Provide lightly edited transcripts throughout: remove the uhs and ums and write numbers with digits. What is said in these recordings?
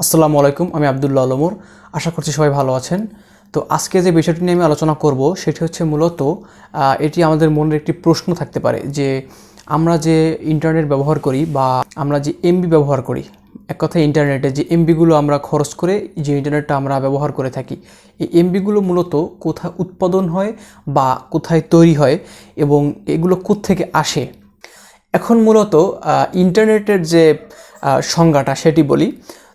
আসসালামু আলাইকুম, আমি আব্দুল্লাহ আলমুর। আশা করছি সবাই ভালো আছেন। তো আজকে যে বিষয়টি নিয়ে আমি আলোচনা করব সেটি হচ্ছে মূলত এটি আমাদের মনের একটি প্রশ্ন থাকতে পারে যে আমরা যে ইন্টারনেট ব্যবহার করি বা আমরা যে এমবি ব্যবহার করি, এক কথায় ইন্টারনেটে যে এমবিগুলো আমরা খরচ করে যে ইন্টারনেটটা আমরা ব্যবহার করে থাকি, এই এমবিগুলো মূলত কোথায় উৎপাদন হয় বা কোথায় তৈরি হয় এবং এগুলো কোত্থেকে আসে। এখন মূলত ইন্টারনেটের যে সংজ্ঞাটা সেটি বলি।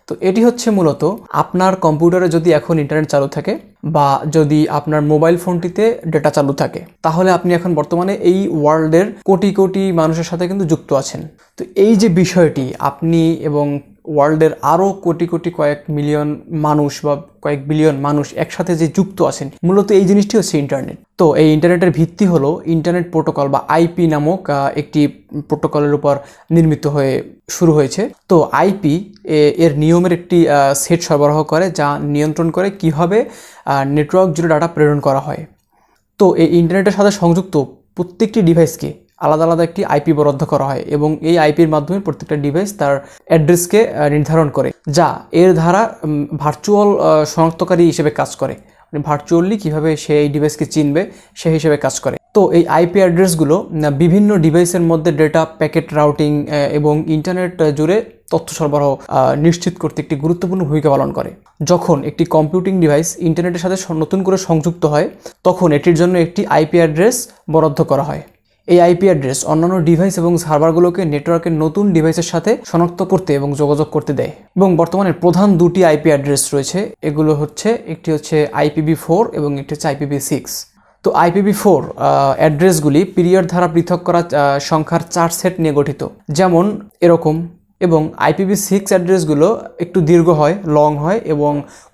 তো এটি হচ্ছে মূলত আপনার কম্পিউটারে যদি এখন ইন্টারনেট চালু থাকে বা যদি আপনার মোবাইল ফোনটিতে ডেটা চালু থাকে, তাহলে আপনি এখন বর্তমানে এই ওয়ার্ল্ডের কোটি কোটি মানুষের সাথে কিন্তু যুক্ত আছেন। তো এই যে বিষয়টি, আপনি এবং ওয়ার্ল্ডের আরও কোটি কোটি কয়েক মিলিয়ন মানুষ বা কয়েক বিলিয়ন মানুষ একসাথে যে যুক্ত আছেন, মূলত এই জিনিসটি হচ্ছে ইন্টারনেট। তো এই ইন্টারনেটের ভিত্তি হলো ইন্টারনেট প্রোটোকল বা আইপি নামক একটি প্রোটোকলের উপর নির্মিত হয়ে শুরু হয়েছে। তো আইপি এর নিয়মের একটি সেট সরবরাহ করে, যা নিয়ন্ত্রণ করে কিভাবে নেটওয়ার্ক জুড়ে ডাটা প্রেরণ করা হয়। তো এই ইন্টারনেটের সাথে সংযুক্ত প্রত্যেকটি ডিভাইসকে আলাদা আলাদা একটি আইপি বরাদ্দ করা হয় এবং এই আইপির মাধ্যমে প্রত্যেকটা ডিভাইস তার অ্যাড্রেসকে নির্ধারণ করে, যা এর দ্বারা ভার্চুয়াল শনাক্তকারী হিসেবে কাজ করে। মানে ভার্চুয়ালি কীভাবে সে এই ডিভাইসকে চিনবে সে হিসেবে কাজ করে। তো এই আইপি অ্যাড্রেসগুলো বিভিন্ন ডিভাইসের মধ্যে ডেটা প্যাকেট রাউটিং এবং ইন্টারনেট জুড়ে তথ্য সরবরাহ নিশ্চিত করতে একটি গুরুত্বপূর্ণ ভূমিকা পালন করে। যখন একটি কম্পিউটিং ডিভাইস ইন্টারনেটের সাথে নতুন করে সংযুক্ত হয়, তখন এটির জন্য একটি আইপি অ্যাড্রেস বরাদ্দ করা হয়। এই আইপি অ্যাড্রেস অন্যান্য ডিভাইস এবং সার্ভারগুলোকে নেটওয়ার্কের নতুন ডিভাইসের সাথে শনাক্ত করতে এবং যোগাযোগ করতে দেয়। এবং বর্তমানে প্রধান দুটি আইপি অ্যাড্রেস রয়েছে, এগুলো হচ্ছে একটি হচ্ছে IPv4 এবং একটি হচ্ছে IPv6। তো IPv4 অ্যাড্রেসগুলি পিরিয়ড দ্বারা পৃথক করা সংখ্যার 4 সেট নিয়ে গঠিত, যেমন এরকম। এবং IPv6 অ্যাড্রেসগুলো একটু দীর্ঘ হয়, লং হয় এবং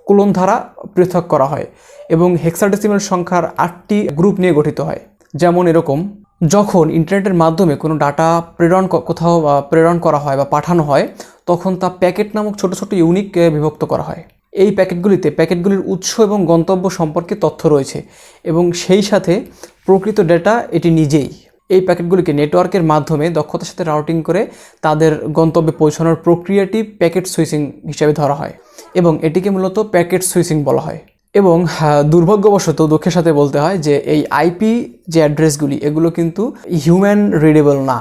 কোলন দ্বারা পৃথক করা হয় এবং হেক্সাডেসিমাল সংখ্যার 8টি গ্রুপ নিয়ে গঠিত হয়, যেমন এরকম। যখন ইন্টারনেটের মাধ্যমে কোনো ডাটা কোথাও প্রেরণ করা হয় বা পাঠানো হয়, তখন তা প্যাকেট নামক ছোট ছোট ইউনিটকে বিভক্ত করা হয়। এই প্যাকেটগুলির উৎস এবং গন্তব্য সম্পর্কে তথ্য রয়েছে এবং সেই সাথে প্রকৃত ডেটা এটি নিজেই। এই প্যাকেটগুলিকে নেটওয়ার্কের মাধ্যমে দক্ষতার সাথে রাউটিং করে তাদের গন্তব্যে পৌঁছানোর প্রক্রিয়াটি প্যাকেট সুইচিং হিসেবে ধরা হয় এবং এটিকে মূলত প্যাকেট সুইচিং বলা হয়। এবং দুর্ভাগ্যবশত দুঃখের সাথে বলতে হয় যে এই আইপি যে অ্যাড্রেসগুলি, এগুলো কিন্তু হিউম্যান রিডেবল না।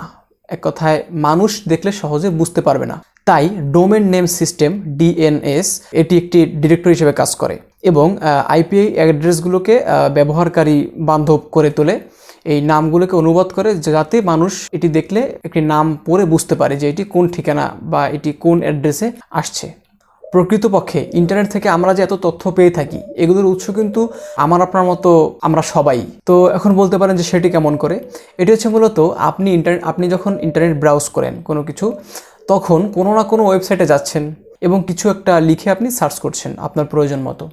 এক কথায় মানুষ দেখলে সহজে বুঝতে পারবে না। তাই ডোমেন নেম সিস্টেম DNS এটি একটি ডিরেক্টরি হিসেবে কাজ করে এবং আইপি অ্যাড্রেসগুলোকে ব্যবহারকারী বান্ধব করে তোলে। এই নামগুলোকে অনুবাদ করে যাতে মানুষ এটি দেখলে একটি নাম পড়ে বুঝতে পারে যে এটি কোন ঠিকানা বা এটি কোন অ্যাড্রেসে আসছে। প্রকৃতপক্ষে ইন্টারনেট থেকে আমরা যে এত তথ্য পেয়ে থাকি, এগুলোর উৎস কিন্তু আমার আপনার মতো আমরা সবাই। তো এখন বলতে পারেন যে সেটি কেমন করে। এটি হচ্ছে মূলত আপনি যখন ইন্টারনেট ব্রাউজ করেন কোনো কিছু, তখন কোনো না কোনো ওয়েবসাইটে যাচ্ছেন এবং কিছু একটা লিখে আপনি সার্চ করছেন আপনার প্রয়োজন মতো,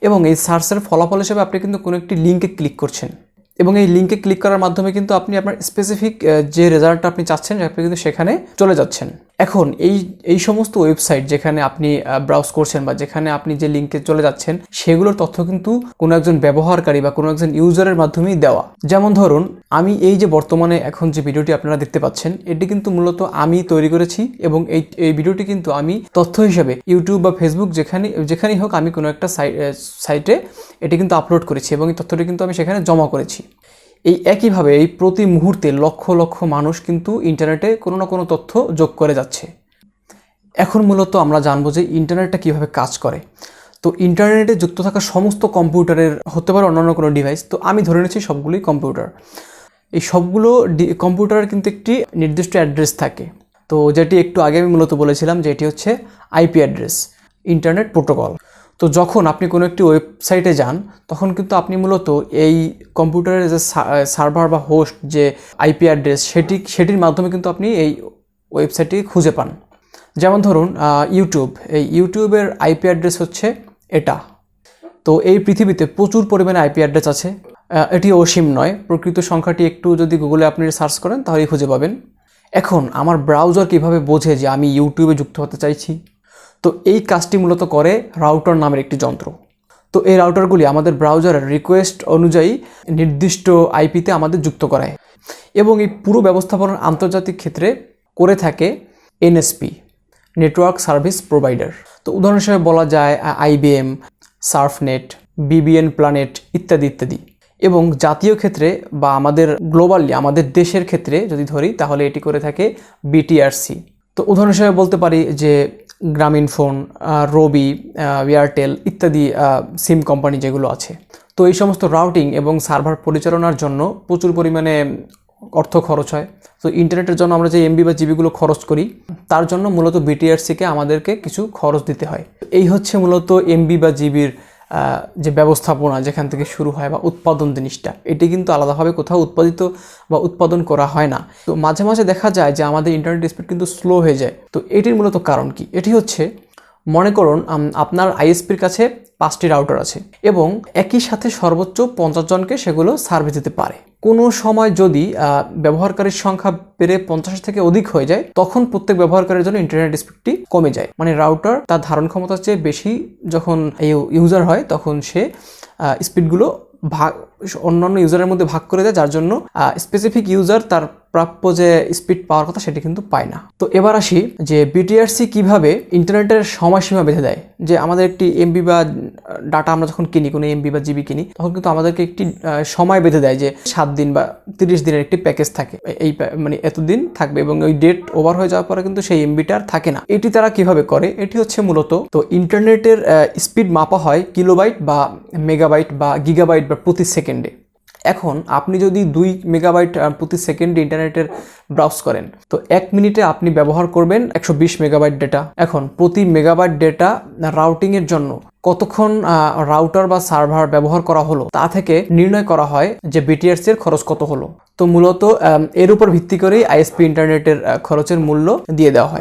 এবং এই সার্চের ফলাফল হিসেবে আপনি কিন্তু কোনো একটি লিঙ্কে ক্লিক করছেন এবং এই লিঙ্কে ক্লিক করার মাধ্যমে কিন্তু আপনি আপনার স্পেসিফিক যে রেজাল্টটা আপনি চাচ্ছেন আপনি কিন্তু সেখানে চলে যাচ্ছেন। এখন এই সমস্ত ওয়েবসাইট যেখানে আপনি ব্রাউজ করছেন বা যেখানে আপনি যে লিঙ্কে চলে যাচ্ছেন, সেগুলোর তথ্য কিন্তু কোনো একজন ব্যবহারকারী বা কোনো একজন ইউজারের মাধ্যমেই দেওয়া। যেমন ধরুন, আমি এই যে বর্তমানে এখন যে ভিডিওটি আপনারা দেখতে পাচ্ছেন, এটি কিন্তু মূলত আমি তৈরি করেছি এবং এই ভিডিওটি কিন্তু আমি তথ্য হিসেবে ইউটিউব বা ফেসবুক যেখানেই হোক আমি কোনো একটা সাইটে এটি কিন্তু আপলোড করেছি এবং এই তথ্যটি কিন্তু আমি সেখানে জমা করেছি। এই একইভাবে এই প্রতি মুহূর্তে লক্ষ লক্ষ মানুষ কিন্তু ইন্টারনেটে কোনো না কোনো তথ্য যোগ করে যাচ্ছে। এখন মূলত আমরা জানবো যে ইন্টারনেটটা কীভাবে কাজ করে। তো ইন্টারনেটে যুক্ত থাকা সমস্ত কম্পিউটারের, হতে পারে অন্যান্য কোনো ডিভাইস, তো আমি ধরে নিচ্ছি সবগুলোই কম্পিউটার। এই সবগুলো কম্পিউটারের কিন্তু একটি নির্দিষ্ট অ্যাড্রেস থাকে। তো যেটি একটু আগে আমি মূলত বলেছিলাম যে এটি হচ্ছে আইপি অ্যাড্রেস, ইন্টারনেট প্রোটোকল। তো যখন আপনি কোনো একটি ওয়েবসাইটে যান, তখন কিন্তু আপনি মূলত এই কম্পিউটারের যে সার্ভার বা হোস্ট যে আইপি অ্যাড্রেস সেটির মাধ্যমে কিন্তু আপনি এই ওয়েবসাইটটি খুঁজে পান। যেমন ধরুন এই ইউটিউবের আইপি অ্যাড্রেস হচ্ছে এটা। তো এই পৃথিবীতে প্রচুর পরিমাণে আইপি অ্যাড্রেস আছে, এটি অসীম নয়। প্রকৃত সংখ্যাটি একটু যদি গুগলে আপনি সার্চ করেন তাহলেই খুঁজে পাবেন। এখন আমার ব্রাউজার কিভাবে বোঝে যে আমি ইউটিউবে যুক্ত হতে চাইছি? তো এই কাজটি মূলত করে রাউটার নামের একটি যন্ত্র। তো এই রাউটারগুলি আমাদের ব্রাউজারের রিকোয়েস্ট অনুযায়ী নির্দিষ্ট আইপিতে আমাদের যুক্ত করায় এবং এই পুরো ব্যবস্থাপনার আন্তর্জাতিক ক্ষেত্রে করে থাকে NSP, নেটওয়ার্ক সার্ভিস প্রোভাইডার। তো উদাহরণ হিসেবে বলা যায় আইবিএম, সার্ফনেট, বিবিএন প্ল্যানেট ইত্যাদি ইত্যাদি। এবং জাতীয় ক্ষেত্রে বা আমাদের গ্লোবালি আমাদের দেশের ক্ষেত্রে যদি ধরি তাহলে এটি করে থাকে বিটিআরসি। তো উদাহরণ হিসেবে বলতে পারি যে গ্রামীণফোন, রবি, এয়ারটেল ইত্যাদি সিম কোম্পানি যেগুলো আছে। তো এই সমস্ত রাউটিং এবং সার্ভার পরিচালনার জন্য প্রচুর পরিমাণে অর্থ খরচ হয়। তো ইন্টারনেটের জন্য আমরা যে এমবি বা জিবিগুলো খরচ করি তার জন্য মূলত বিটিআরসিকে আমাদেরকে কিছু খরচ দিতে হয়। এই হচ্ছে মূলত এমবি বা জিবির যে ব্যবস্থাপনা যেখান থেকে শুরু হয় বা উৎপাদন জিনিসটা, এটি কিন্তু আলাদাভাবে কোথাও উৎপাদিত বা উৎপাদন করা হয় না। তো মাঝে মাঝে দেখা যায় যে আমাদের ইন্টারনেট স্পিড কিন্তু স্লো হয়ে যায়। তো এটির মূলত কারণ কি? এটি হচ্ছে, মনে করুন আপনার আইএসপির কাছে 5টি রাউটার আছে এবং একই সাথে সর্বোচ্চ 50 জনকে সেগুলো সার্ভিস দিতে পারে। কোনো সময় যদি ব্যবহারকারীর সংখ্যা বেড়ে 50 থেকে অধিক হয়ে যায় তখন প্রত্যেক ব্যবহারকারীর জন্য ইন্টারনেট স্পিডটি কমে যায়। মানে রাউটার তার ধারণ ক্ষমতার চেয়ে বেশি যখন ইউজার হয় তখন সে স্পিডগুলো অন্যান্য ইউজারের মধ্যে ভাগ করে দেয়, যার জন্য স্পেসিফিক ইউজার তার প্রাপ্য যে স্পিড পাওয়ার কথা সেটি কিন্তু পায় না। তো এবার আসি যে বিটিআরসি কিভাবে ইন্টারনেটের সময়সীমা বেঁধে দেয়। যে আমাদের একটি এমবি বা ডাটা আমরা যখন কিনি, কোনো এমবি বা জিবি কিনি, তখন কিন্তু আমাদেরকে একটি সময় বেঁধে দেয় যে 7 দিন বা 30 দিনের একটি প্যাকেজ থাকে, এই মানে এতদিন থাকবে এবং ওই ডেট ওভার হয়ে যাওয়ার পরে কিন্তু সেই এমবিটা আর থাকে না। এটি তারা কিভাবে করে? এটি হচ্ছে মূলত, তো ইন্টারনেটের স্পিড মাপা হয় কিলোবাইট বা মেগাবাইট বা গিগাবাইট বা প্রতি সেকেন্ডে। এখন আপনি যদি 2 মেগাবাইট প্রতি সেকেন্ডে ইন্টারনেটের ব্রাউজ করেন তো 1 মিনিটে আপনি ব্যবহার করবেন 120 মেগাবাইট ডেটা। এখন প্রতি মেগাবাইট ডেটা রাউটিংয়ের জন্য কতক্ষণ রাউটার বা সার্ভার ব্যবহার করা হলো তা থেকে নির্ণয় করা হয় যে বিটিআরসি এর খরচ কত হলো। তো মূলত এর উপর ভিত্তি করেই আইএসপি ইন্টারনেটের খরচের মূল্য দিয়ে দেওয়া হয়।